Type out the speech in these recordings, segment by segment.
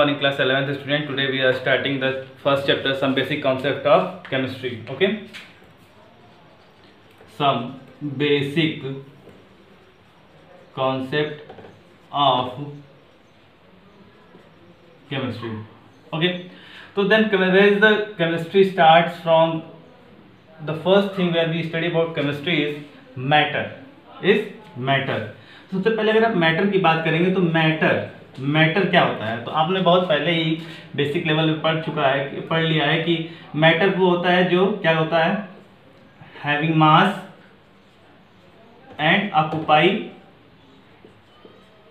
morning class 11th student. Today we are starting the first chapter, some basic concept of chemistry. Okay, some basic concept of chemistry. Okay, so then where is the chemistry starts from? The first thing where we study about chemistry is matter. सबसे पहले अगर आप matter की बात करेंगे तो matter क्या होता है, तो आपने बहुत पहले ही बेसिक लेवल पे पढ़ लिया है कि मैटर वो होता है जो क्या होता है, having mass and occupy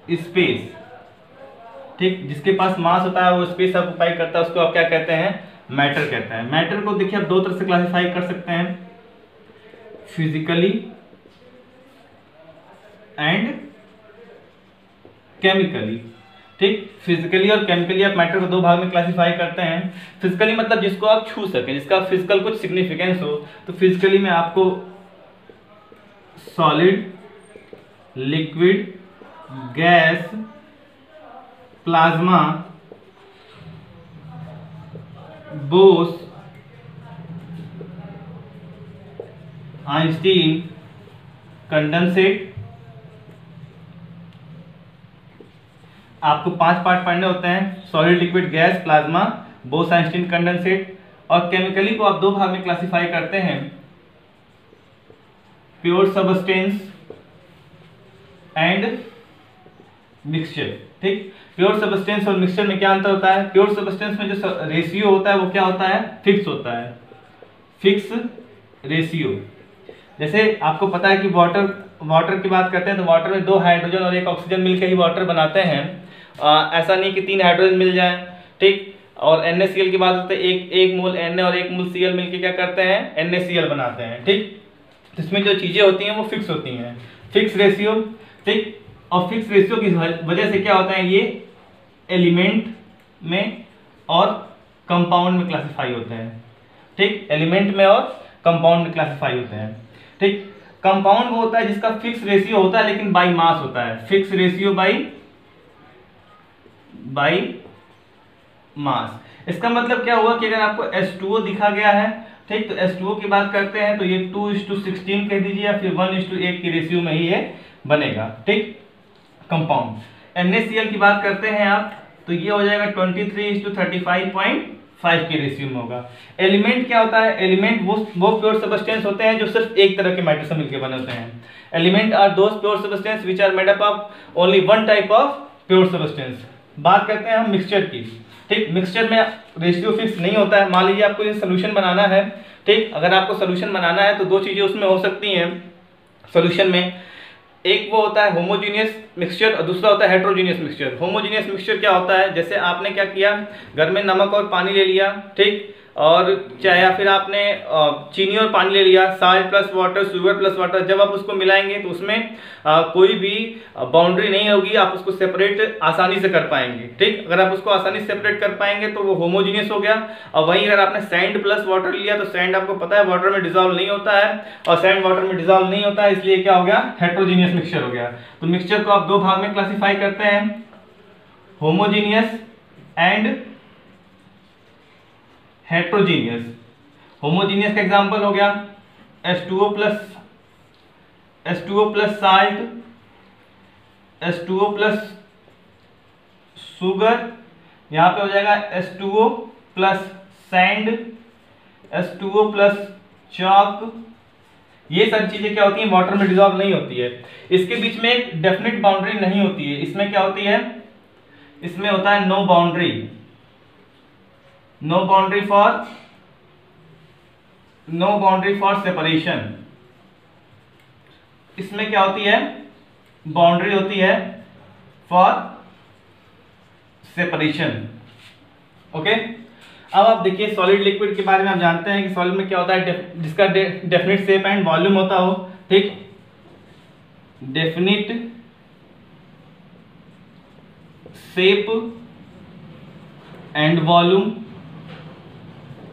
space. ठीक, जिसके पास मास होता है वो स्पेस ऑक्यूपाई करता है, उसको आप क्या कहते हैं, मैटर कहते हैं। मैटर को देखिए आप दो तरह से क्लासिफाई कर सकते हैं, फिजिकली एंड केमिकली। ठीक, फिजिकली और केमिकली आप मैटर को दो भाग में क्लासिफाई करते हैं। फिजिकली मतलब जिसको आप छू सकें, जिसका फिजिकल कुछ सिग्निफिकेंस हो, तो फिजिकली में आपको solid, liquid, gas, plasma, Bose, Einstein, condensate, आपको 5 पार्ट पढ़ने होते हैं, solid, liquid, gas, plasma, Bose, Einstein, condensate. और केमिकली को आप दो भाग में क्लासिफाई करते हैं, प्योर सब्सटेंस एंड मिक्सचर। ठीक, प्योर सब्सटेंस और मिक्सचर में क्या अंतर होता है? प्योर सब्सटेंस में जो रेशियो होता है वो क्या होता है, फिक्स होता है, फिक्स रेशियो। जैसे आपको पता है कि वाटर की बात करते हैं तो वाटर में 2 हाइड्रोजन और 1 ऑक्सीजन मिलकर ही वाटर बनाते हैं। ऐसा नहीं कि 3 हाइड्रोजन मिल जाए। ठीक, और NaCl की बात करते हैं, एक मोल Na और 1 मोल Cl मिलकर क्या करते हैं, NaCl बनाते हैं। ठीक, इसमें जो चीजें होती हैं वो फिक्स होती हैं, फिक्स रेशियो। ठीक, और फिक्स रेशियो की वजह से क्या होता है, ये एलिमेंट में और कंपाउंड में क्लासिफाई होते हैं। ठीक, एलिमेंट में और कंपाउंड में क्लासिफाई होते हैं। ठीक, कंपाउंड वो होता है जिसका फिक्स रेशियो होता है लेकिन बाई मास होता है, फिक्स रेशियो बाई मास। इसका मतलब क्या हुआ कि अगर आपको H2O दिखा गया है, ठीक, तो H2O की बात करते हैं तो ये 2:16 कह दीजिए या फिर 1:8 की रेशियो में ही ये बनेगा। ठीक, कंपाउंड। NaCl की बात करते हैं आप तो ये हो जाएगा 23:35.5 की रेशियो में होगा। एलिमेंट क्या होता है, एलिमेंट वो प्योर सब्सटेंस होते हैं जो सिर्फ एक तरह के मैटर से मिलकर बने होते हैं। Element are those pure substance which are made up of only one type of pure substance. बात करते हैं हम मिक्सचर की। ठीक, मिक्सचर में रेशियो फिक्स नहीं होता है। मान लीजिए आपको ये सोल्यूशन बनाना है। ठीक, अगर आपको सोल्यूशन बनाना है तो दो चीजें उसमें हो सकती हैं सोल्यूशन में, एक वो होता है होमोजीनियस मिक्सचर और दूसरा होता है हेट्रोजीनियस मिक्सचर। होमोजीनियस मिक्सचर क्या होता है, जैसे आपने क्या किया, घर में नमक और पानी ले लिया, ठीक, और चाहे या फिर आपने चीनी और पानी ले लिया, salt plus water, sugar plus water. जब आप उसको मिलाएंगे तो उसमें कोई भी बाउंड्री नहीं होगी, आप उसको सेपरेट आसानी से कर पाएंगे। ठीक, अगर आप उसको आसानी से सेपरेट कर पाएंगे तो वो होमोजीनियस हो गया। और वहीं अगर आपने सैंड प्लस वाटर लिया तो सैंड आपको पता है वाटर में डिजॉल्व नहीं होता है, और सैंड वाटर में डिजॉल्व नहीं होता है, इसलिए क्या हो गया, हेट्रोजीनियस मिक्सचर हो गया। तो मिक्सचर को आप दो भाग में क्लासिफाई करते हैं, होमोजीनियस एंड हेट्रोजीनियस। होमोजीनियस का एग्जांपल हो गया H2O plus salt, H2O plus sugar, यहां पे हो जाएगा H2O plus sand, H2O plus chalk. ये सारी चीजें क्या होती हैं, वाटर में डिजॉल्व नहीं होती है। इसके बीच में एक डेफिनेट बाउंड्री नहीं होती है। इसमें क्या होती है, इसमें होता है नो बाउंड्री फॉर सेपरेशन। इसमें क्या होती है, बाउंड्री होती है फॉर सेपरेशन। ओके, अब आप देखिए सॉलिड लिक्विड के बारे में। आप जानते हैं कि सॉलिड में क्या होता है, जिसका डेफिनिट शेप एंड वॉल्यूम होता हो। ठीक, डेफिनिट शेप एंड वॉल्यूम,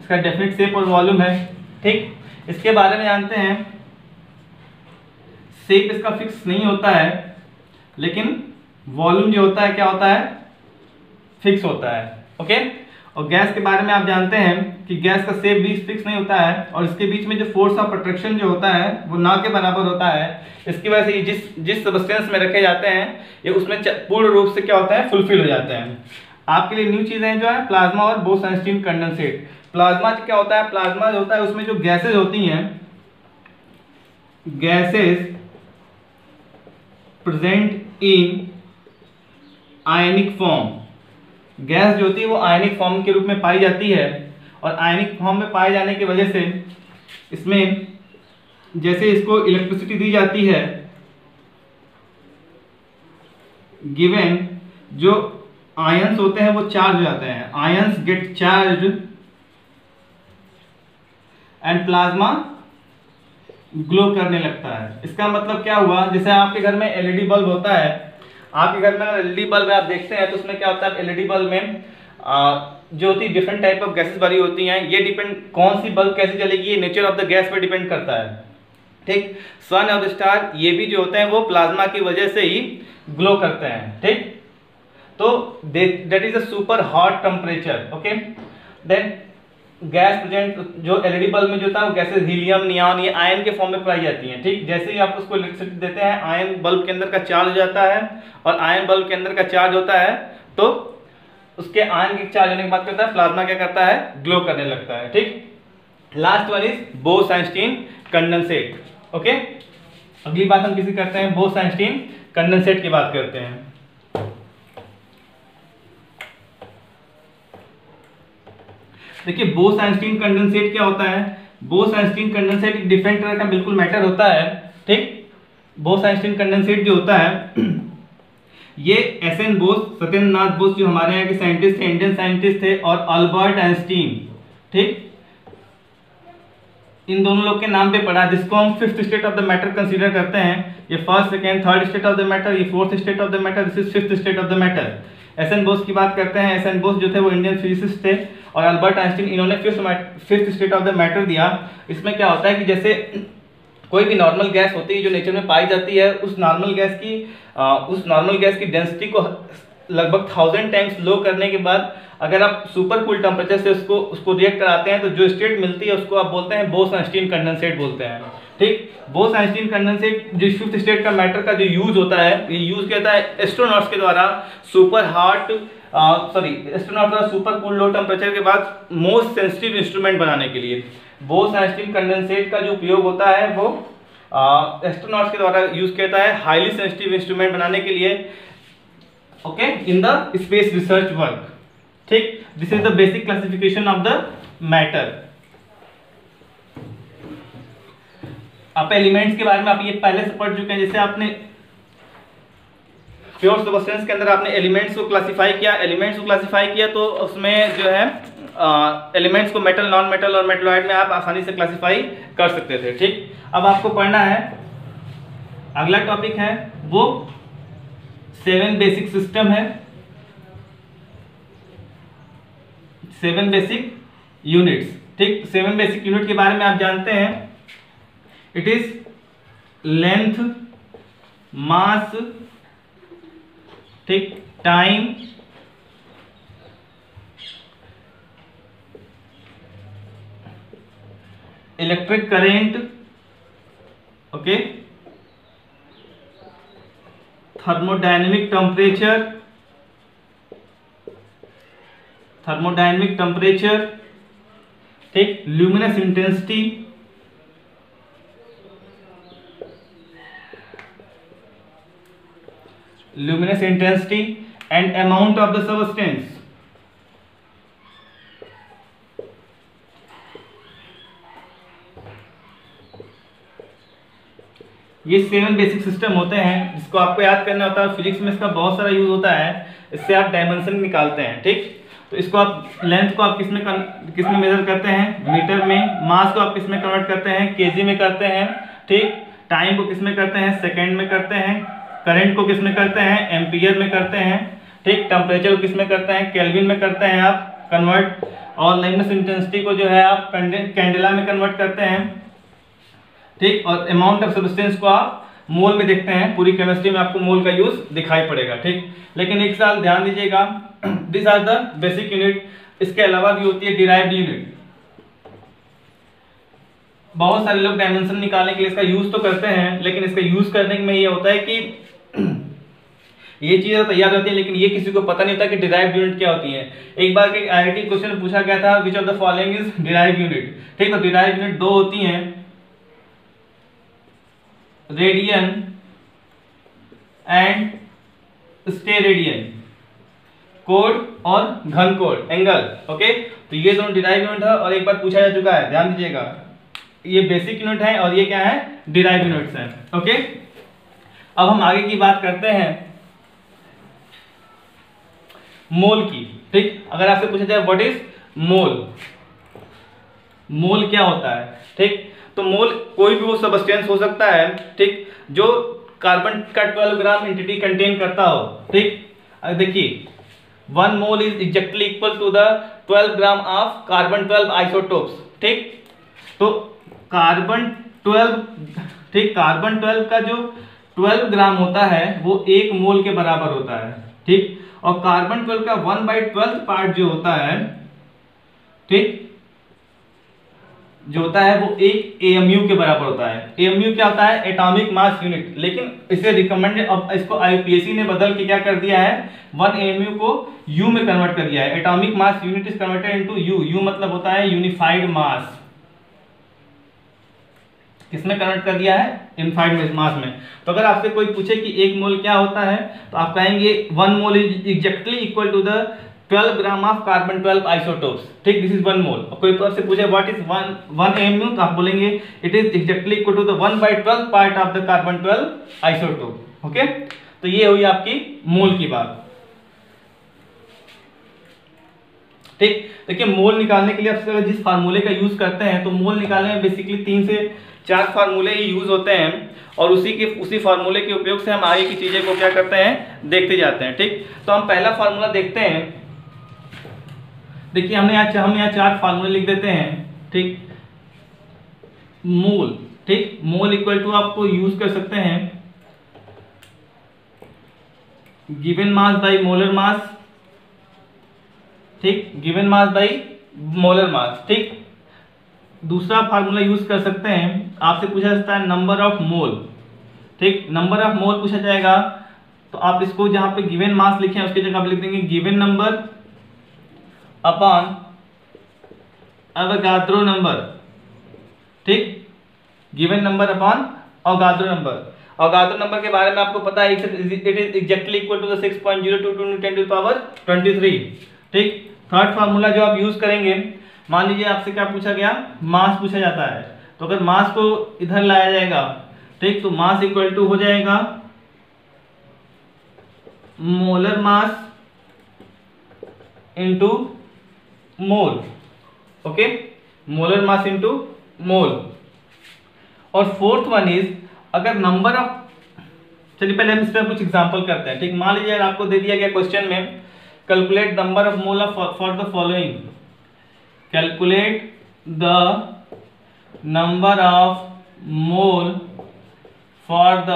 इसका डेफिनिट शेप और वॉल्यूम है। ठीक, इसके बारे में जानते हैं, शेप इसका फिक्स नहीं होता है, लेकिन वॉल्यूम जो होता है क्या होता है, फिक्स होता है। ओके, और गैस के बारे में आप जानते हैं कि गैस का शेप भी फिक्स नहीं होता है और इसके बीच में जो फोर्स ऑफ अट्रैक्शन जो होता है वो ना के बराबर होता है। इसकी वजह से जिस सब्सटेंस में रखे जाते हैं ये उसमें पूर्ण रूप से क्या होता है, फुलफिल हो जाते हैं। आपके लिए न्यू चीजें जो है प्लाज्मा और बोस-आइंस्टीन कंडेंसेट। प्लाज्मा क्या होता है, प्लाज्मा जो होता है उसमें जो गैसेज होती हैं, gases present in ionic form, gas जो होती है वो आयनिक फॉर्म के रूप में पाई जाती है और आयनिक फॉर्म में पाए जाने की वजह से इसमें जैसे इसको इलेक्ट्रिसिटी दी जाती है, गिवन जो आयंस होते हैं वो चार्ज हो जाते हैं, ions gate charge and plasma glow करने लगता है। इसका मतलब क्या हुआ, जैसे आपके घर में एलईडी बल्ब होता है, आपके घर में एलईडी बल्ब आप देखते हैं तो उसमें क्या होता है, एलईडी बल्ब में जो होती है डिफरेंट टाइप ऑफ गैसेस भरी होती हैं। ये डिपेंड कौन सी बल्ब कैसे चलेगी ये नेचर ऑफ द गैस पे डिपेंड करता है। ठीक, सन और स्टार ये भी जो होते हैं वो प्लाज्मा की वजह से ही ग्लो करते हैं। ठीक, तो that is a super hot temperature. Okay, then gas present जो एलईडी बल्ब में जो था वो गैसेस हीलियम, नियॉन, ये आयन के फॉर्म में पाई जाती हैं। ठीक, जैसे ही आप उसको इलेक्ट्रिसिटी देते हैं आयन बल्ब के अंदर का चार्ज हो जाता है और आयन बल्ब के अंदर का चार्ज होता है तो उसके आयन के चार्ज होने के बाद करता है प्लाज्मा क्या करता है, ग्लो करने लगता है। ठीक, last one is Bose-Einstein condensate. Okay, अगली बात हम किसी करते हैं, बोस-आइंस्टीन कंडेंसेट की बात करते हैं। देखिए बोस-आइंस्टीन कंडेंसेट क्या होता है, बोस-आइंस्टीन कंडेंसेट एक डिफरेंट तरह का बिल्कुल मैटर होता है। ठीक, बोस-आइंस्टीन कंडेंसेट जो होता है ये एसएन बोस, सत्येंद्रनाथ बोस जो हमारे यहाँ के साइंटिस्ट थे, इंडियन साइंटिस्ट थे, और अल्बर्ट आइंस्टीन, ठीक, इन दोनों लोग के नाम पे पढ़ा, जिसको हम fifth state of the matter consider करते हैं। ये first, second, third state of the matter, ये fourth state of the matter, this is fifth state of the matter. SN Bose की बात करते हैं, एसएन बोस जो थे वो इंडियन फिजिसिस्ट थे और अल्बर्ट आइंस्टीन इन्होंने fifth state of the matter दिया। इसमें क्या होता है कि जैसे कोई भी नॉर्मल गैस होती है जो नेचर में पाई जाती है, उस नॉर्मल गैस की डेंसिटी को लगभग 1000 टाइम्स लो करने के बाद अगर आप सुपर कूल टेम्परेचर से उसको रिएक्ट कराते हैं तो जो स्टेट मिलती है उसको आप बोलते हैं बोस-आइंस्टीन कंडेंसेट बोलते हैं। ठीक, बोस-आइंस्टीन कंडेंसेट जो फिफ्थ स्टेट का मैटर का जो यूज होता है, ये यूज किया जाता है एस्ट्रोनॉट्स के द्वारा एस्ट्रोनॉट द्वारा सुपर कूल लो टेम्परेचर के बाद मोस्ट सेंसिटिव इंस्ट्रूमेंट बनाने के लिए बोस-आइंस्टीन कंडेंसेट का जो उपयोग होता है वो एस्ट्रोनॉट्स के द्वारा यूज किया जाता है हाईली सेंसिटिव इंस्ट्रूमेंट बनाने के लिए। Okay, in the space research work. ठीक, this is the basic classification of the matter. आप एलिमेंट्स के बारे में आप ये पहले से पढ़ चुके हैं, जैसे आपने प्योर सब्सटेंस के अंदर आपने एलिमेंट्स को क्लासिफाई किया तो उसमें जो है एलिमेंट्स को मेटल, नॉन मेटल और मेटलॉइड में आप आसानी से क्लासिफाई कर सकते थे। ठीक, अब आपको पढ़ना है, अगला टॉपिक है वो 7 बेसिक सिस्टम है, 7 बेसिक यूनिट्स। ठीक, 7 बेसिक यूनिट के बारे में आप जानते हैं, इट इज लेंथ, मास, ठीक, time, electric current, okay, thermodynamic temperature, ठीक, luminous intensity, and amount of the substance. ये 7 बेसिक सिस्टम होते हैं जिसको आपको याद करना होता है। फिजिक्स में इसका बहुत सारा यूज होता है, इससे आप डायमेंशन निकालते हैं। ठीक, तो इसको आप लेंथ को आप किस में मेजर करते हैं, मीटर में, मास को आप किस में कन्वर्ट करते हैं, केजी में करते हैं। ठीक, टाइम को किस में करते हैं, सेकेंड में करते हैं, करंट को किस में करते हैं, एम्पियर में करते हैं। ठीक, टेम्परेचर को किस में करते हैं, केल्विन में करते हैं आप कन्वर्ट, और ल्यूमिनस इंटेंसिटी को जो है आप कैंडेला में कन्वर्ट करते हैं। ठीक, और अमाउंट ऑफ सब्सटेंस को आप मोल में देखते हैं, पूरी केमिस्ट्री में आपको मोल का यूज दिखाई पड़ेगा, ठीक। लेकिन एक साल ध्यान दीजिएगा, this are the basic unit. इसके अलावा भी होती है डिराइव्ड यूनिट। बहुत सारे लोग डायमेंशन निकालने के लिए इसका यूज तो करते हैं, लेकिन इसका यूज करने में ये होता है कि ये चीजें तैयार होती है, लेकिन ये किसी को पता नहीं होता कि डिराइव्ड यूनिट क्या होती है। एक बार के आईआईटी क्वेश्चन में पूछा गया था, which of the following is derived unit, ठीक। तो डिराइव्ड यूनिट दो होती हैं, रेडियन एंड स्टेरेडियन, कोड और घन कोड, एंगल, ओके। तो ये दोनों डिराइव्ड यूनिट है और एक बार पूछा जा चुका है, ध्यान दीजिएगा। ये बेसिक यूनिट है और ये क्या है, डिराइव्ड यूनिट्स हैं, ओके। अब हम आगे की बात करते हैं मोल की, ठीक। अगर आपसे पूछा जाए व्हाट इज मोल, मोल क्या होता है, ठीक। तो मोल कोई भी वो सब्सटेंस हो सकता है, ठीक, जो कार्बन का 12 ग्राम एंटिटी कंटेन करता हो, ठीक। देखिए 1 mole is exactly equal to the 12 gram of carbon 12 isotopes, ठीक। तो कार्बन 12, ठीक, कार्बन 12 का जो 12 ग्राम होता है वो 1 मोल के बराबर होता है, ठीक। और कार्बन 12 का 1/12 पार्ट जो होता है, ठीक, जो होता है वो 1 AMU के बराबर होता है। AMU क्या होता है, एटॉमिक मास यूनिट, लेकिन इसे रिकमेंडेड, अब इसको IUPAC ने बदल के क्या कर दिया है, 1 AMU को U में कन्वर्ट कर दिया है। Atomic mass unit is converted into U। U मतलब होता है यूनिफाइड मास। किसमें कन्वर्ट कर दिया है, यूनिफाइड मास में। तो अगर आपसे कोई पूछे कि 1 मोल क्या होता है, तो आप कहेंगे 1 mole is exactly equal to the 12 gram of carbon 12 isotopes, ठीक, दिस इज 1 मोल। और कोई आपसे पूछे व्हाट इज 1 AMU, तो आप बोलेंगे it is exactly equal to the 1/12 part of the carbon 12 isotope, okay. तो ये हुई आपकी मोल की बात, ठीक। देखिए मोल निकालने के लिए आप जिस फार्मूले का यूज करते हैं, तो मोल निकालने में बेसिकली 3 से 4 फार्मूले ही यूज होते हैं, और उसी फार्मूले के उपयोग से हम आगे की चीजें को क्या करते हैं, देखते जाते हैं, ठीक। तो हम पहला फार्मूला देखते हैं। देखिए हम यहाँ 4 फार्मूले लिख देते हैं, ठीक। मोल, ठीक, मोल इक्वल टू आपको यूज कर सकते हैं given mass by molar mass, ठीक, given mass by molar mass, ठीक। दूसरा फार्मूला यूज कर सकते हैं, आपसे पूछा जाता है नंबर ऑफ मोल, ठीक, नंबर ऑफ मोल पूछा जाएगा, तो आप इसको जहां पे गिवन मास लिखे हैं उसकी जगह आप लिख देंगे given number upon Avogadro number, ठीक, given number upon Avogadro number. Avogadro number के बारे में आपको पता है, it is exactly equal to the 6.022 × 10⁻23, ठीक। थर्ड फार्मूला जो आप यूज करेंगे, मान लीजिए आपसे क्या पूछा गया, मास पूछा जाता है, तो अगर मास को इधर लाया जाएगा, ठीक, तो मास इक्वल टू हो जाएगा मोलर मास इनटू मोल, ओके, मोलर मास इनटू मोल। और फोर्थ वन इज अगर नंबर ऑफ, चलिए पहले हम इस पर कुछ एग्जांपल करते हैं, ठीक। मान लीजिए आपको दे दिया गया क्वेश्चन में calculate number of mole for the following, calculate the number of mole for the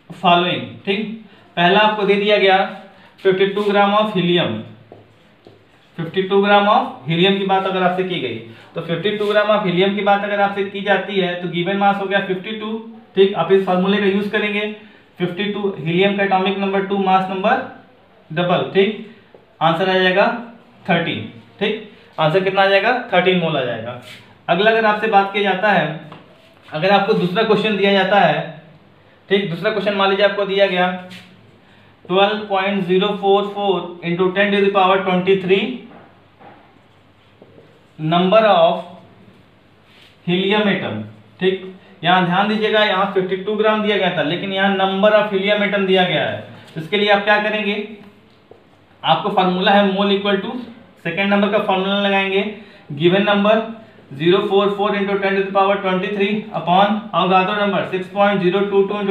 following, ठीक। पहला आपको दे दिया गया 52 gram of helium, 52 gram of helium की बात अगर आपसे की गई, तो 52 ग्राम ऑफ हीलियम की बात अगर आपसे की जाती है, तो गिवन मास हो गया 52, ठीक। आप इस फार्मूले का यूज करेंगे, 52 हीलियम का atomic number 2, mass number double, ठीक। आंसर आ जाएगा 13, ठीक। आंसर कितना आ जाएगा, 13 मोल आ जाएगा। अगला अगर आपसे बात की जाता है, अगर आपको दूसरा क्वेश्चन दिया जाता है, ठीक, दूसरा क्वेश्चन मान लीजिए आपको दिया गया 12.044 × 10⁻23 नंबर ऑफ हीलियम एटम, ठीक। यहाँ ध्यान दीजिएगा, यहाँ 52 ग्राम दिया गया था, लेकिन यहाँ नंबर ऑफ हीलियम एटम दिया गया है, तो इसके लिए आप क्या करेंगे, आपको फार्मूला है mole equal to, second number का फार्मूला लगाएंगे given number 044 × 10⁻23 upon Avogadro number 6.022 ×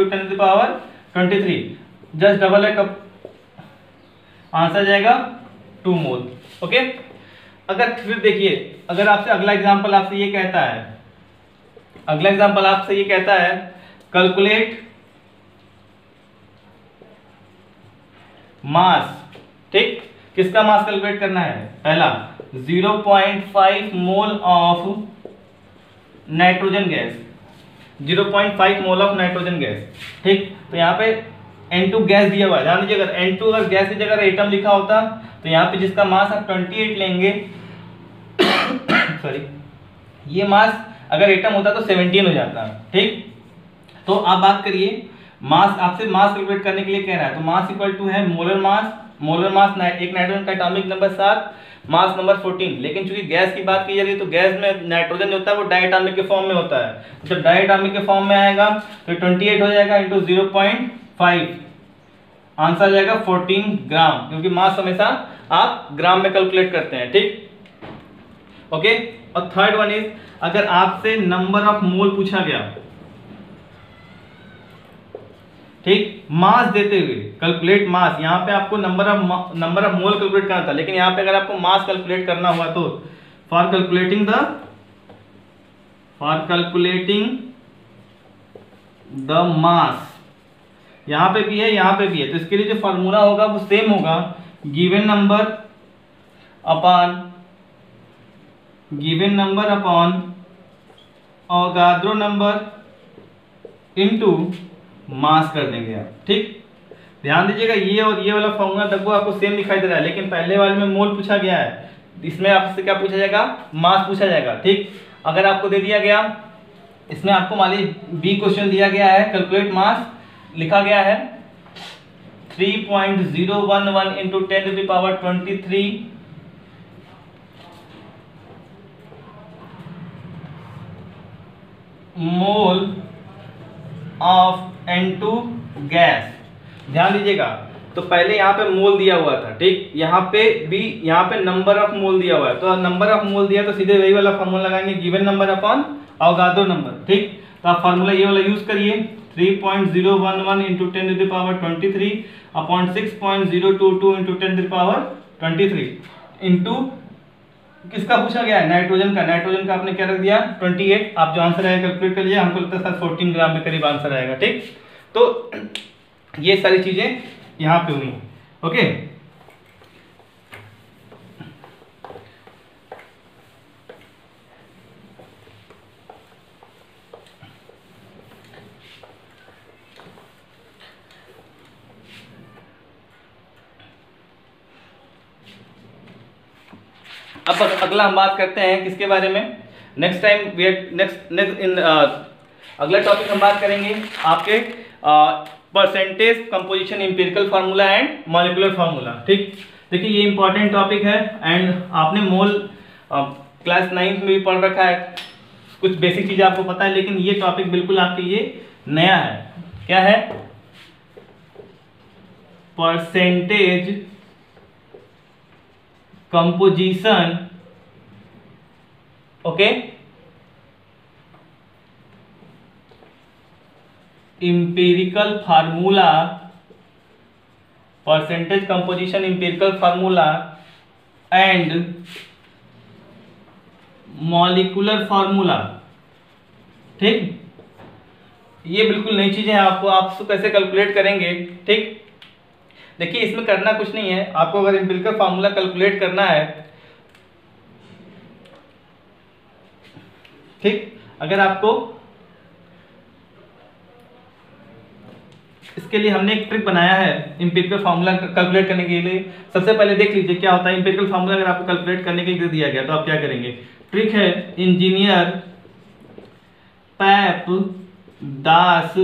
10⁻23, just double है, कब आंसर जाएगा 2 मोल, ओके। अगर फिर देखिए, अगर आपसे अगला एग्जांपल आपसे ये कहता है अगला एग्जांपल आपसे ये कहता है कैलकुलेट मास, ठीक, किसका मास कैलकुलेट करना है? पहला 0.5 mole of nitrogen gas, 0.5 mole of nitrogen gas, ठीक। तो यहाँ पे N2 गैस दिया हुआ है, ध्यान दीजिए, अगर N2 अगर गैस की जगह एटम लिखा होता तो यहाँ पे जिसका मास आप 28 लेंगे सॉरी, ये मास अगर एटम होता तो 17 हो जाता, ठीक। तो आप बात करिए मास, आपसे मास कैलकुलेट करने के लिए कह रहा है, तो मास इक्वल टू है मोलर मास, मोलर मास एक नाइट्रोजन का एटॉमिक नंबर 7, मास नंबर 14। लेकिन चूंकि गैस की बात की जा रही है तो गैस में नाइट्रोजन जो होता है वो डायटॉमिक के फॉर्म में होता है, जब डायटॉमिक के फॉर्म में आएगा तो 28 हो जाएगा इंटू 0.5, आंसर आ जाएगा 14 ग्राम, क्योंकि मास हमेशा आप ग्राम में कैलकुलेट करते हैं, ठीक। ओके, और थर्ड वन इज, अगर आपसे नंबर ऑफ मोल पूछा गया, ठीक, मास देते हुए कैलकुलेट मास, यहाँ पे आपको नंबर ऑफ मोल कैलकुलेट करना था, लेकिन यहाँ पे अगर आपको मास कैलकुलेट करना हुआ तो फॉर कैलकुलेटिंग द मास, यहाँ पे भी है, यहाँ पे भी है, तो इसके लिए जो फॉर्मूला होगा वो सेम होगा, given number upon Avogadro number into mass कर देंगे आप, ठीक। ध्यान दीजिएगा, ये और ये वाला फॉर्मूला लगभग आपको सेम दिखाई दे रहा है, लेकिन पहले वाले में मोल पूछा गया है, इसमें आपसे क्या पूछा जाएगा? मास पूछा जाएगा, ठीक। अगर आपको दे दिया गया, इसमें आपको मान लीजिए बी क्वेश्चन दिया गया है, कैलकुलेट मास लिखा गया है 3.011 into 10⁻23 mole of N2 gas. ध्यान दीजिएगा, तो पहले यहाँ पे मोल दिया हुआ था, ठीक, यहाँ पे भी, यहाँ पे नंबर ऑफ मोल दिया हुआ है, तो नंबर ऑफ मोल दिया तो सीधे वही वाला फॉर्मूला लगाएंगे, given number upon Avogadro number, ठीक। तो आप फॉर्मूला ये वाला यूज करिए, 3.011 इंटू 10⁻23 अपॉन 6.022 इंटू 10⁻23 इंटू किसका पूछा गया है? नाइट्रोजन का। नाइट्रोजन का आपने क्या रख दिया? 28। आप जो आंसर आएगा कैलकुलेट कर लिया, हमको लगता है सर 14 ग्राम के करीब आंसर आएगा, ठीक। तो ये सारी चीजें यहाँ पे हुई, ओके। अब अगला हम बात करते हैं किसके बारे में? Next time we next in अगला टॉपिक हम बात करेंगे आपके percentage composition empirical formula and molecular formula, ठीक। देखिए ये इंपॉर्टेंट टॉपिक है एंड आपने मोल क्लास 9 में भी पढ़ रखा है, कुछ बेसिक चीजें आपको पता है, लेकिन ये टॉपिक बिल्कुल आपके लिए नया है। क्या है? Percentage composition, okay, empirical formula, percentage composition empirical formula and molecular formula, ठीक। ये बिल्कुल नई चीजें हैं, आपको आप कैसे कैलकुलेट करेंगे, ठीक। देखिए इसमें करना कुछ नहीं है, आपको अगर इंपिरिकल फार्मूला कैलकुलेट करना है, ठीक, अगर आपको इसके लिए हमने एक ट्रिक बनाया है इंपिरिकल फार्मूला कैलकुलेट करने के लिए। सबसे पहले देख लीजिए क्या होता है इंपिरिकल फार्मूला अगर आपको कैलकुलेट करने के लिए दिया गया तो आप क्या करेंगे। ट्रिक है इंजीनियर पैप दास,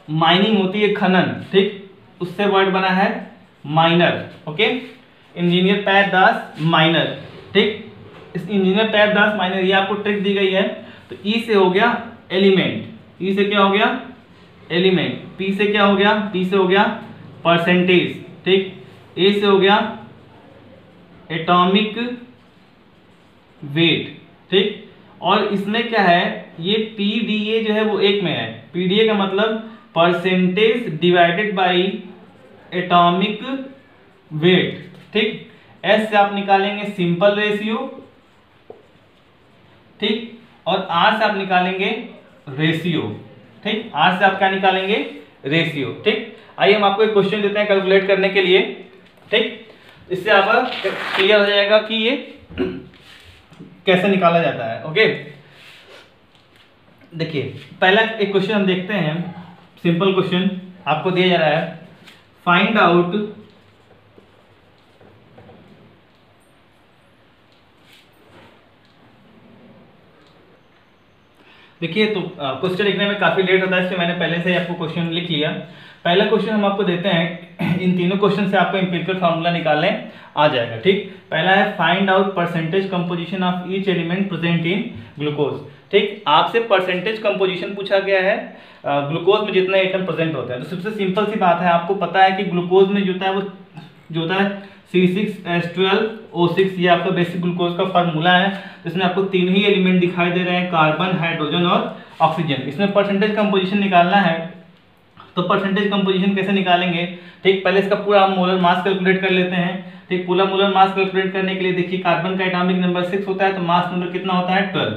माइनिंग होती है खनन, ठीक, उससे वर्ड बना है माइनर, ओके। इंजीनियर पैप दास माइनर, ठीक। इस इंजीनियर पैप दास माइनर ये आपको ट्रिक दी गई है। तो ई से हो गया एलिमेंट, ई से क्या हो गया? एलिमेंट। पी से क्या हो गया? पी से हो गया परसेंटेज, ठीक। ए से हो गया एटॉमिक वेट, ठीक। और इसमें क्या है, ये पीडीए जो है वो एक में है। पीडीए का मतलब percentage divided by atomic weight, ठीक। एस से आप निकालेंगे सिंपल रेशियो, ठीक। और आर से आप निकालेंगे रेशियो। ठीक, आर से आप क्या निकालेंगे? रेशियो। ठीक, आइए हम आपको एक क्वेश्चन देते हैं कैलकुलेट करने के लिए। ठीक, इससे आपका क्लियर हो जाएगा कि ये कैसे निकाला जाता है। ओके, देखिए पहला एक क्वेश्चन हम देखते हैं, सिंपल क्वेश्चन आपको दिया जा रहा है, फाइंड आउट देखिए तो क्वेश्चन लिखने में काफी लेट होता है, इसलिए मैंने पहले से ही आपको क्वेश्चन लिख लिया। पहला क्वेश्चन हम आपको देते हैं, इन तीनों क्वेश्चन से आपको एम्पिरिकल फार्मूला निकालने आ जाएगा। ठीक, पहला है find out percentage composition of each element present in glucose. ठीक, आपसे परसेंटेज कंपोजिशन पूछा गया है ग्लूकोज में जितने आइटम प्रेजेंट होते हैं। तो सबसे सिंपल सी बात है, आपको पता है कि ग्लूकोज में जो होता है वो जो होता है C6H12O6, ये आपका बेसिक ग्लूकोज का फार्मूला है। इसमें आपको तीन ही एलिमेंट दिखाई दे रहे हैं, कार्बन, हाइड्रोजन और ऑक्सीजन। इसमें परसेंटेज कंपोजिशन निकालना है, तो परसेंटेज कंपोजिशन कैसे निकालेंगे? ठीक, पहले इसका पूरा मोलर मास कैलकुलेट कर लेते हैं। ठीक, पूरा मोलर मास कैलकुलेट करने के लिए देखिए कार्बन का एटॉमिक नंबर 6 होता है, तो मास नंबर कितना होता है? 12।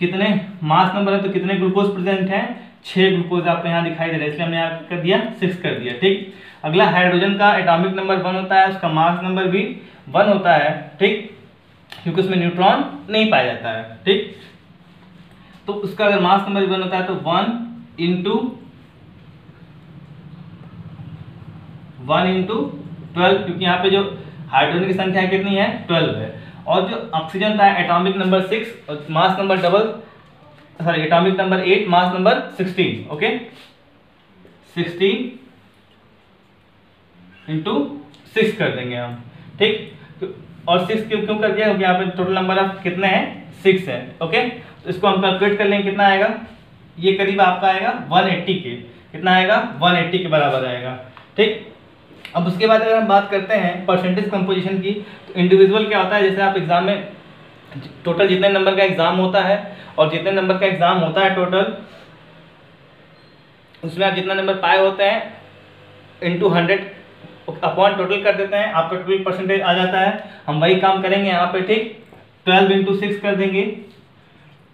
कितने मास नंबर है तो कितने ग्लूकोज प्रेजेंट है? 6 ग्लूकोज आपको यहाँ दिखाई दे रहा है, इसलिए हमने यहाँ कर दिया 6 कर दिया। ठीक, अगला हाइड्रोजन का एटॉमिक नंबर 1 होता है, उसका मास नंबर भी 1 होता है। ठीक, क्योंकि उसमें न्यूट्रॉन नहीं पाया जाता है। ठीक, तो उसका अगर मास नंबर 1 होता है तो 1 इंटू 12, क्योंकि यहाँ पे जो हाइड्रोजन की संख्या कितनी है? 12 है। और जो ऑक्सीजन था एटॉमिक नंबर 6 और mass number atomic number 8, mass number 16। Okay, 16 into 6 कर देंगे हम। ठीक, और 6 क्यों कर दिया? क्योंकि यहाँ पे टोटल नंबर ऑफ कितने हैं? 6 है। ओके, तो इसको हम कैलकुलेट कर लेंगे, कितना आएगा? ये करीब आपका आएगा 180 के, कितना आएगा? 180 के बराबर आएगा। ठीक, अब उसके बाद अगर हम बात करते हैं परसेंटेज कंपोजिशन की, तो इंडिविजुअल क्या होता है, जैसे आप एग्जाम में टोटल जितने नंबर का एग्जाम होता है और जितने नंबर का एग्जाम होता है टोटल, उसमें आप जितना नंबर पाए होते हैं इंटू 100 अपॉन टोटल कर देते हैं, आपका टोटल परसेंटेज आ जाता है। हम वही काम करेंगे यहाँ पे। ठीक, 12 इंटू 6 कर देंगे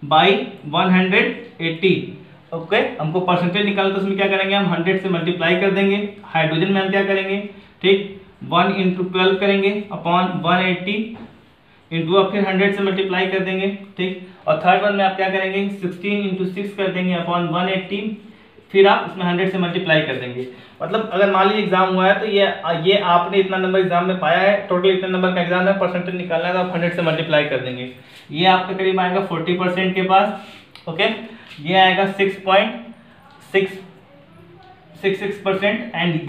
बाई 180। ओके, हमको परसेंटेज निकालना, तो उसमें क्या करेंगे हम? 100 से मल्टीप्लाई कर देंगे। हाइड्रोजन में हम क्या करेंगे? ठीक, 1 इंटू 12 करेंगे अपॉन 180 इंटू अब फिर 100 से मल्टीप्लाई कर देंगे। ठीक, और थर्ड वन में आप क्या करेंगे? 16 इंटू 6 कर देंगे अपॉन 180, फिर आप इसमें 100 से मल्टीप्लाई कर देंगे। मतलब अगर मान लीजिए एग्जाम हुआ है तो ये आपने इतना नंबर एग्जाम में पाया है, टोटल इतने नंबर का एग्जाम है, परसेंटेज निकालना है तो आप 100 से मल्टीप्लाई कर देंगे। ये आपके करीब आएगा 40% के पास। ओके, ये आएगा 6.66% and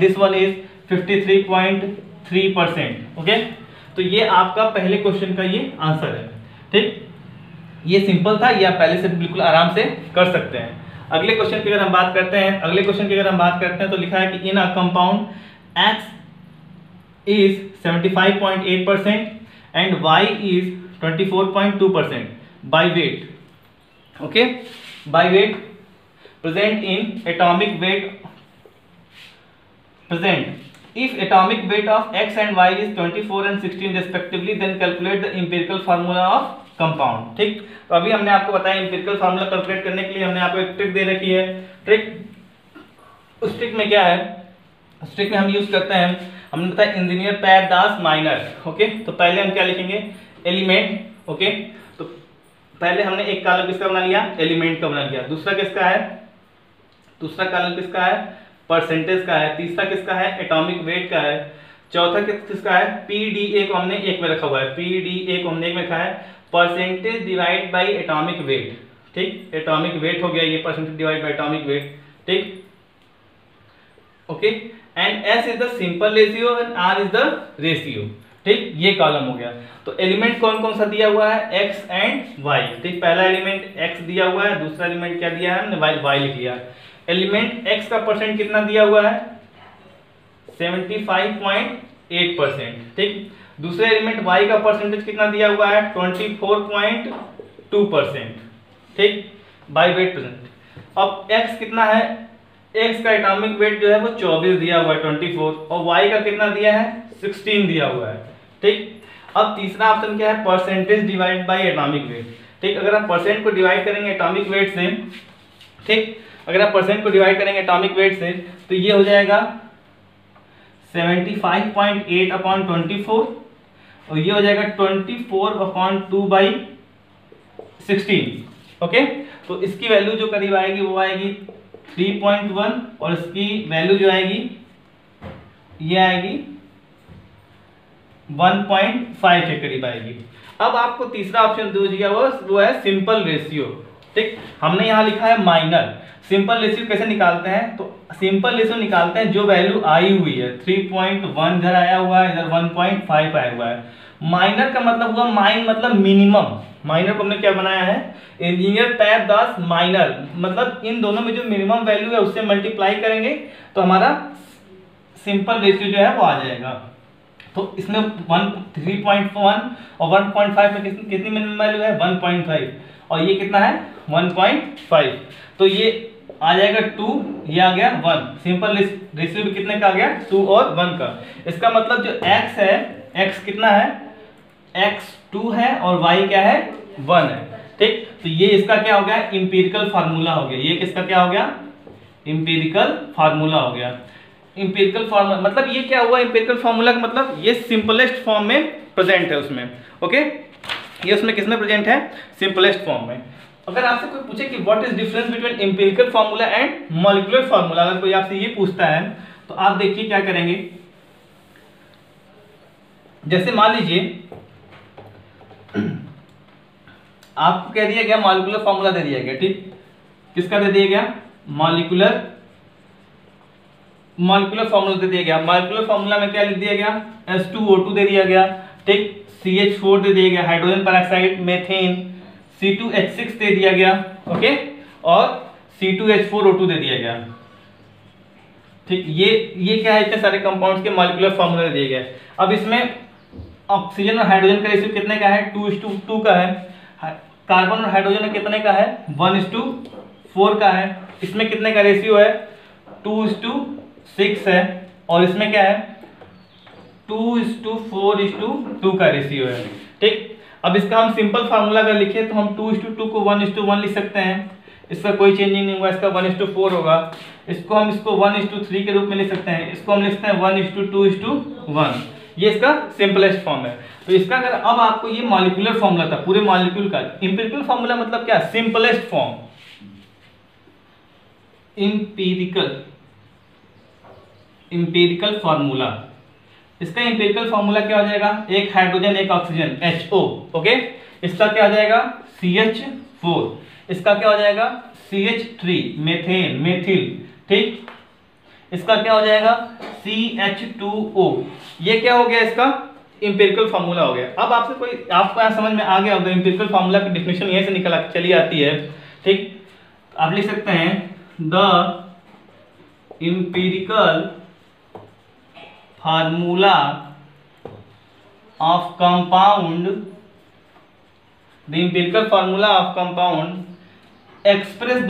this one is 53.3%। Okay, तो ये आपका पहले क्वेश्चन का ये आंसर है। ठीक, ये सिंपल था, ये आप पहले से बिल्कुल आराम से कर सकते हैं। अगले क्वेश्चन की अगर हम बात करते हैं, तो लिखा है कि इन a compound X is 75.8% and Y is 24.2% by weight. Okay, by weight present in atomic weight present. If atomic weight of X and Y is 24 and 16 respectively, then calculate the empirical formula of compound. ठीक, तो अभी हमने आपको बताया empirical formula calculate करने के लिए हमने आपको एक ट्रिक दे रखी है। ट्रिक, उस ट्रिक में क्या है? उस ट्रिक में हम यूज करते हैं, हमने बताया इंजीनियर पैरदास माइनर। ओके, तो पहले हम क्या लिखेंगे? एलिमेंट। ओके, तो पहले हमने एक कॉलम किसका बना लिया? एलिमेंट का बना लिया। दूसरा किसका है? दूसरा कॉलम किसका है? परसेंटेज का है। तीसरा किसका है? एटॉमिक वेट का है। चौथा किसका है? पीडीए को हमने एक में रखा हुआ है, पीडीए को हमने एक में रखा है, percentage divide by atomic weight. ठीक, एटॉमिक वेट हो गया ये, percentage divide by atomic weight. ठीक, okay, and S is the simple ratio and R is the ratio. ठीक, ये कॉलम हो गया। तो एलिमेंट कौन कौन सा दिया हुआ है? X and Y. ठीक, पहला एलिमेंट एक्स दिया हुआ है, दूसरा एलिमेंट क्या दिया है? हमने वाई लिख लिया। एलिमेंट एक्स का परसेंट कितना दिया हुआ है? 75.8%। ठीक, दूसरे एलिमेंट y का परसेंटेज कितना दिया हुआ है? 24.2%। ठीक, बाय वेट प्रेजेंट। अब x कितना है? x का एटॉमिक वेट जो है वो 24 दिया हुआ है, 24, और y का कितना दिया है? 16 दिया हुआ है। ठीक, अब तीसरा ऑप्शन क्या है? Percentage divide by atomic weight. ठीक, अगर आप परसेंट को डिवाइड करेंगे एटॉमिक वेट से, ठीक, अगर आप परसेंट को डिवाइड करेंगे एटॉमिक वेट से तो ये हो जाएगा 75.8/24 और ये हो जाएगा 24/2/16। ओके, तो इसकी वैल्यू जो करीब आएगी वो आएगी 3.1 और इसकी वैल्यू जो आएगी ये आएगी 1.5 के करीब आएगी। अब आपको तीसरा ऑप्शन दो दिया वो है सिंपल रेशियो। ठीक, हमने यहाँ लिखा है माइनर। सिंपल रेशियो कैसे निकालते हैं? तो सिंपल रेशियो निकालते हैं जो वैल्यू आई हुई है, 3.1 इधर आया हुआ है, इधर 1.5 आया हुआ है। माइनर का मतलब हुआ माइन मतलब मिनिमम। माइनर को हमने क्या बनाया है? इंजीनियर टैब दास माइनर, मतलब इन दोनों में जो मिनिमम वैल्यू है उससे मल्टीप्लाई करेंगे तो हमारा सिंपल रेशियो जो है वो आ जाएगा। तो इसमें 3.1 और 1.5 में कितनी मिनिमम वैल्यू है? 1.5 और ये कितना है? 1.5। तो ये आ जाएगा 2, ये आ गया 1। सिंपल रेशियो भी कितने का आ गया? 2 और 1 का। इसका मतलब जो x है, x कितना है? x 2 है और y क्या है? 1 है। ठीक, तो ये इसका क्या हो गया? इंपीरिकल फार्मूला हो गया। ये किसका क्या हो गया? इंपीरिकल फार्मूला हो गया। इंपीरिकल फार्मूला मतलब ये क्या हुआ? इंपीरिकल फार्मूला का मतलब ये सिंपलेस्ट फॉर्म में प्रेजेंट है उसमें। ओके, ये उसमें किसमें प्रेजेंट है? सिंपलेस्ट फॉर्म में। अगर आपसे कोई पूछे कि what is difference between empirical formula and molecular formula, अगर कोई आपसे ये पूछता है तो आप देखिए क्या करेंगे। जैसे मान लीजिए आपको कह दिया गया मॉलिक्यूलर फार्मूला दे दिया गया। ठीक, किसका दे दिया गया? मॉलिक्यूलर फार्मूला दे दिया गया। मॉलिक्यूलर फार्मूला में क्या लिख दिया गया? H2O2 दे दिया गया। ठीक, CH4 दे दिया गया, हाइड्रोजन पेरोक्साइड, मीथेन, C2H6 दे दिया गया। ओके, और C2H4O2 दे दिया गया। ठीक, ये क्या है? इतने सारे कंपाउंड्स के मॉलिक्यूलर फार्मूला दे दिए गए। अब इसमें ऑक्सीजन और हाइड्रोजन का रेशियो कितने का है? 2:2 का है। कार्बन और हाइड्रोजन कितने का है? 1:4 का है। इसमें कितने का रेशियो है? 2:6 है। और इसमें क्या है? 2:4:2 का रेशियो है। ठीक, अब इसका हम सिंपल फार्मूला अगर लिखे तो हम 2:2 को 1:1 लिख सकते हैं। इसका कोई चेंजिंग नहीं हुआ, इसका 1:4 होगा। इसको हम 1:3 के रूप में लिख सकते हैं। इसको हम लिख सकते हैं 1:2:1। ये इसका सिंपलेस्ट फॉर्म है। तो इसका अगर अब आपको ये मॉलिक्यूलर फॉर्मूला था पूरे मॉलिक्यूल का। इंपीरिकल फॉर्मूला मतलब क्या? Simplest form. इंपीरिकल फार्मूला, इसका इंपीरिकल फार्मूला क्या हो जाएगा? एक हाइड्रोजन एक ऑक्सीजन HO। ओके, इसका क्या हो जाएगा? CH4। इसका क्या हो जाएगा? CH3 methane methyl. ठीक, इसका क्या हो जाएगा? CH2O। ये क्या हो गया? इसका इंपीरिकल फार्मूला हो गया। अब आपको यहाँ समझ में आ गया होगा इंपीरिकल फार्मूला की डेफिनेशन यहीं से निकल चली आती है। ठीक, आप लिख सकते हैं the empirical formula of compound, the empirical formula of compound express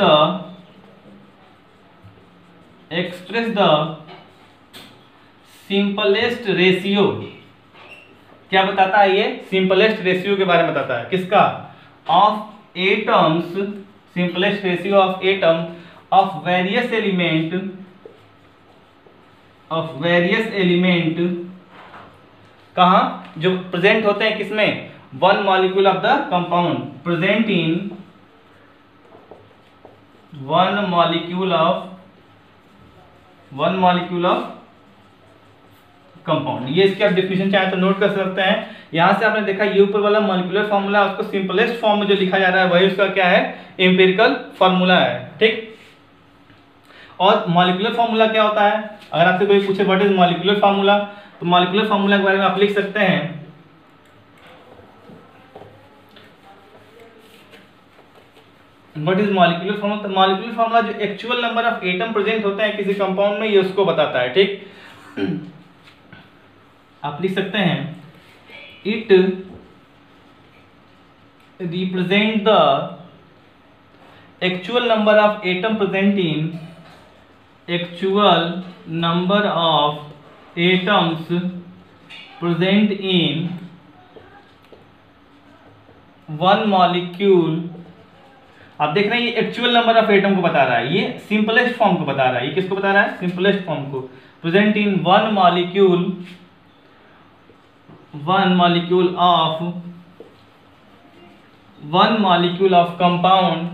the simplest ratio। क्या बताता है ये? सिंपलेस्ट रेशियो के बारे में बताता है। किसका? Of atoms, simplest ratio of atom of various element कहाँ? जो प्रेजेंट होते हैं किसमें? One molecule of the compound present in one molecule of compound. ये इसकी आप डेफिनेशन चाहे तो नोट कर सकते हैं। यहां से आपने देखा ये ऊपर वाला मॉलिक्यूलर फार्मूला, उसको सिंपलेस्ट फॉर्म में जो लिखा जा रहा है वही उसका क्या है? एम्पिरिकल फार्मूला है। ठीक, और मॉलिक्यूलर फार्मूला क्या होता है? अगर आपसे कोई पूछे व्हाट इज मॉलिक्यूलर फार्मूला, तो मॉलिक्यूलर फार्मूला के बारे में आप लिख सकते हैं व्हाट इज मॉलिक्यूलर फार्मूला। तो मॉलिक्यूलर फार्मूला जो actual number of atom present होते हैं किसी कंपाउंड में, ये उसको बताता है। ठीक, आप लिख सकते हैं it represent the actual number of atom present in one molecule, आप देख रहे हैं ये एक्चुअल नंबर ऑफ एटम को बता रहा है, ये सिंपलेस्ट फॉर्म को बता रहा है। ये किसको बता रहा है? सिंपलेस्ट फॉर्म को। Present in one molecule of compound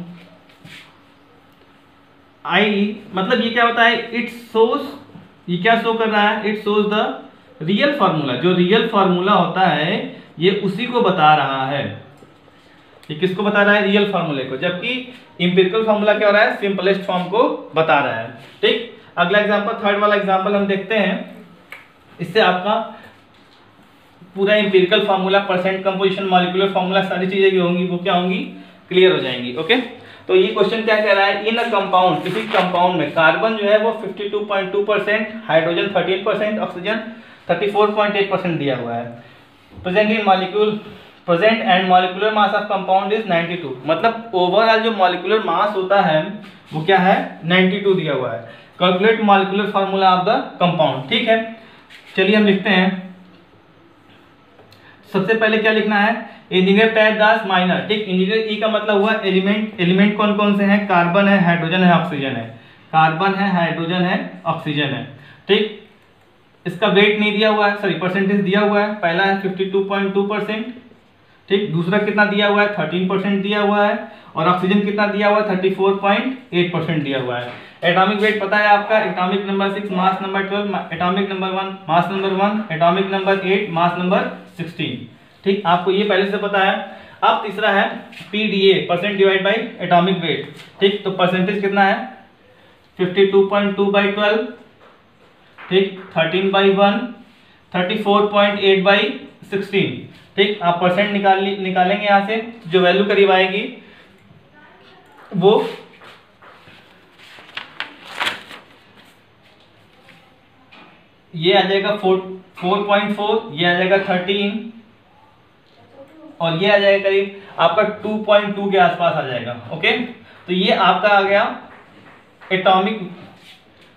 I, मतलब ये क्या होता है? इट शोज, ये क्या शो कर रहा है? It shows the real formula, जो रियल फार्मूला होता है ये उसी को बता रहा है। ये किसको बता रहा है? रियल फार्मूले को, जबकि इंपिरिकल फार्मूला क्या हो रहा है? सिंपलेस्ट फॉर्म को बता रहा है। ठीक, अगला एग्जांपल, थर्ड वाला एग्जांपल हम देखते हैं। इससे आपका पूरा empirical formula, percent composition, molecular formula, सारी चीजें जो होंगी वो क्या होंगी? क्लियर हो जाएंगी। ओके, तो ये क्वेश्चन क्या कह रहा है? इन अ कंपाउंड, किसी कंपाउंड में कार्बन जो है वो 52.2%, हाइड्रोजन 13%, ऑक्सीजन 34.8% दिया हुआ है। Present in molecule, present and molecular mass of compound is 92, मतलब ओवरऑल जो मॉलिक्यूलर मास होता है वो क्या है? 92 दिया हुआ है। Calculate molecular formula of the compound. ठीक है, चलिए हम लिखते हैं। सबसे पहले क्या लिखना है? इंजीनियर पैरदास माइनर। ठीक, इंजीनियर ई का मतलब हुआ एलिमेंट। एलिमेंट कौन कौन से हैं? कार्बन है, हाइड्रोजन है, ऑक्सीजन है। कार्बन है, हाइड्रोजन है, ऑक्सीजन है। ठीक, इसका वेट नहीं दिया हुआ है, सॉरी परसेंटेज दिया हुआ है। पहला है 52.2%। ठीक, दूसरा कितना दिया हुआ है? 13% दिया हुआ है। और ऑक्सीजन कितना दिया हुआ है? 34.8% दिया हुआ है। एटॉमिक वेट पता है आपका, atomic number 6, mass number 12, atomic number 1, mass number 1, atomic number 8, mass number 16। ठीक, आपको ये पहले से पता है। अब तीसरा है PDA, percent divide by atomic weight. ठीक, तो परसेंटेज कितना है? 52.2/12। ठीक, 13/1, 34.8/16। ठीक, आप परसेंट निकालेंगे यहाँ से, जो वैल्यू करीब आएगी वो ये आ जाएगा 4.4, ये आ जाएगा 13 और ये आ जाएगा करीब आपका 2.2 के आसपास आ जाएगा। ओके, तो ये आपका आ गया एटॉमिक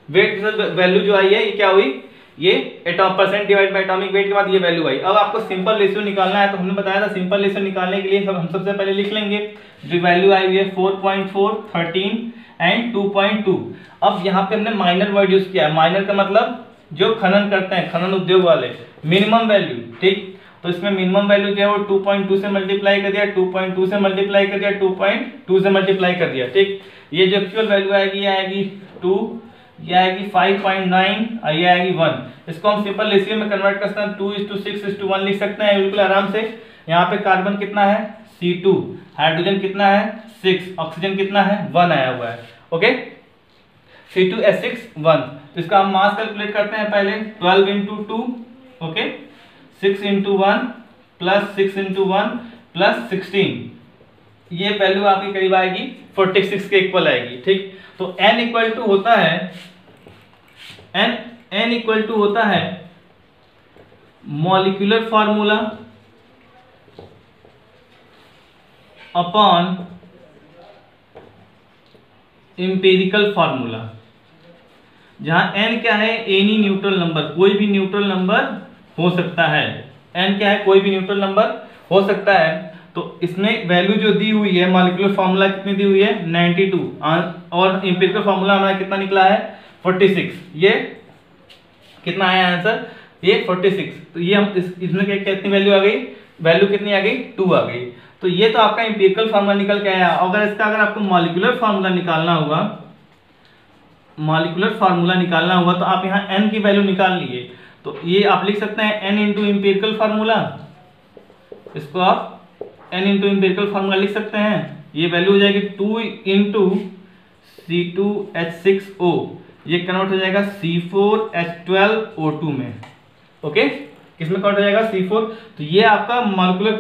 वेट वैल्यू जो आई है, ये क्या हुई? ये percent divide by atomic wait के बाद ये वैल्यू आई। अब आपको सिंपल रेशियो निकालना है, तो हमने बताया था सिंपल रेशियो निकालने के लिए हम सबसे पहले लिख लेंगे जो वैल्यू आई हुई है 4.4, 13 एंड 2.2। अब यहाँ पे हमने माइनर वर्ड यूज किया है। माइनर का मतलब जो खनन करते हैं, खनन उद्योग वाले, मिनिमम वैल्यू। ठीक, तो इसमें मिनिमम वैल्यू क्या है? वो 2.2 से मल्टीप्लाई कर दिया, 2.2 से मल्टीप्लाई कर दिया, 2.2 से मल्टीप्लाई कर दिया। ठीक, ये जो एक्चुअल वैल्यू आएगी ये आएगी 2, ये आएगी 5.9 और ये आएगी 1। इसको हम सिंपल रेशियो में कन्वर्ट कर सकते हैं, 2:6:1 लिख सकते हैं बिल्कुल आराम से। यहाँ पे कार्बन कितना है? C2, हाइड्रोजन कितना है? 6, ऑक्सीजन कितना है? 1 आया हुआ है। Okay, C2H6 1। तो इसका हम मास कैलकुलेट करते हैं पहले। 12 × 2, ओके, 6 × 1 प्लस 6 × 1 प्लस 16। ये वैल्यू आपकी करीब आएगी 46 के इक्वल आएगी। ठीक, तो n इक्वल टू होता है n इक्वल टू होता है molecular formula upon empirical formula, जहां n क्या है? एनी न्यूट्रल नंबर, कोई भी न्यूट्रल नंबर हो सकता है। n क्या है? कोई भी न्यूट्रल नंबर हो सकता है। तो इसमें वैल्यू जो दी हुई है, मॉलिक्यूलर फार्मूला कितनी दी हुई है? 92 और एम्पिरिकल फार्मूला हमारा कितना निकला है? 46। ये कितना आया आंसर? ये 46। तो ये हम इसमें कितनी वैल्यू आ गई? वैल्यू कितनी आ गई? 2 आ गई। तो ये तो आपका एम्पिरिकल फार्मूला निकल के आया। अगर आपको मॉलिक्यूलर फार्मूला निकालना होगा, मॉलिक्यूलर फार्मूला निकालना होगा तो आप यहाँ n की वैल्यू निकाल लिए। तो ये आप लिख सकते हैं n इंटू एम्पिरिकल फार्मूला, इसको आप n इंटू एम्पिरिकल फार्मूला लिख सकते हैं। ये वैल्यू हो जाएगी 2 इंटू C2H6O, ये कन्वर्ट हो जाएगा C4H12O2 में। ओके, किसमें कन्वर्ट हो जाएगा? C4। तो ये आपका मॉलिक्यूलर,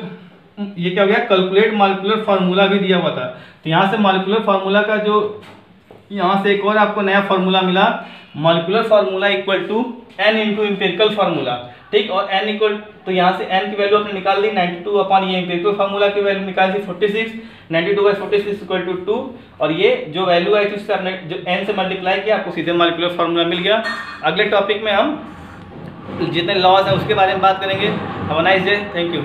ये क्या हो गया? कैलकुलेट मॉलिक्यूलर फार्मूला भी दिया हुआ था। तो यहाँ से मॉलिक्यूलर फार्मूला का जो, यहाँ से एक और आपको नया फार्मूला मिला, molecular formula equal to n into empirical formula. ठीक, और n इक्वल, तो यहाँ से n की वैल्यू आपने निकाल दी 92 अपॉन ये एम्पिरिकल फार्मूला की वैल्यू निकाल दी 46, 92/46 इक्वल टू 2। और ये जो वैल्यू आई थी उससे आपने जो n से मल्टीप्लाई किया, आपको सीधे मॉलिक्यूलर फार्मूला मिल गया। अगले टॉपिक में हम जितने लॉज हैं उसके बारे में बात करेंगे। Have a nice day, thank you.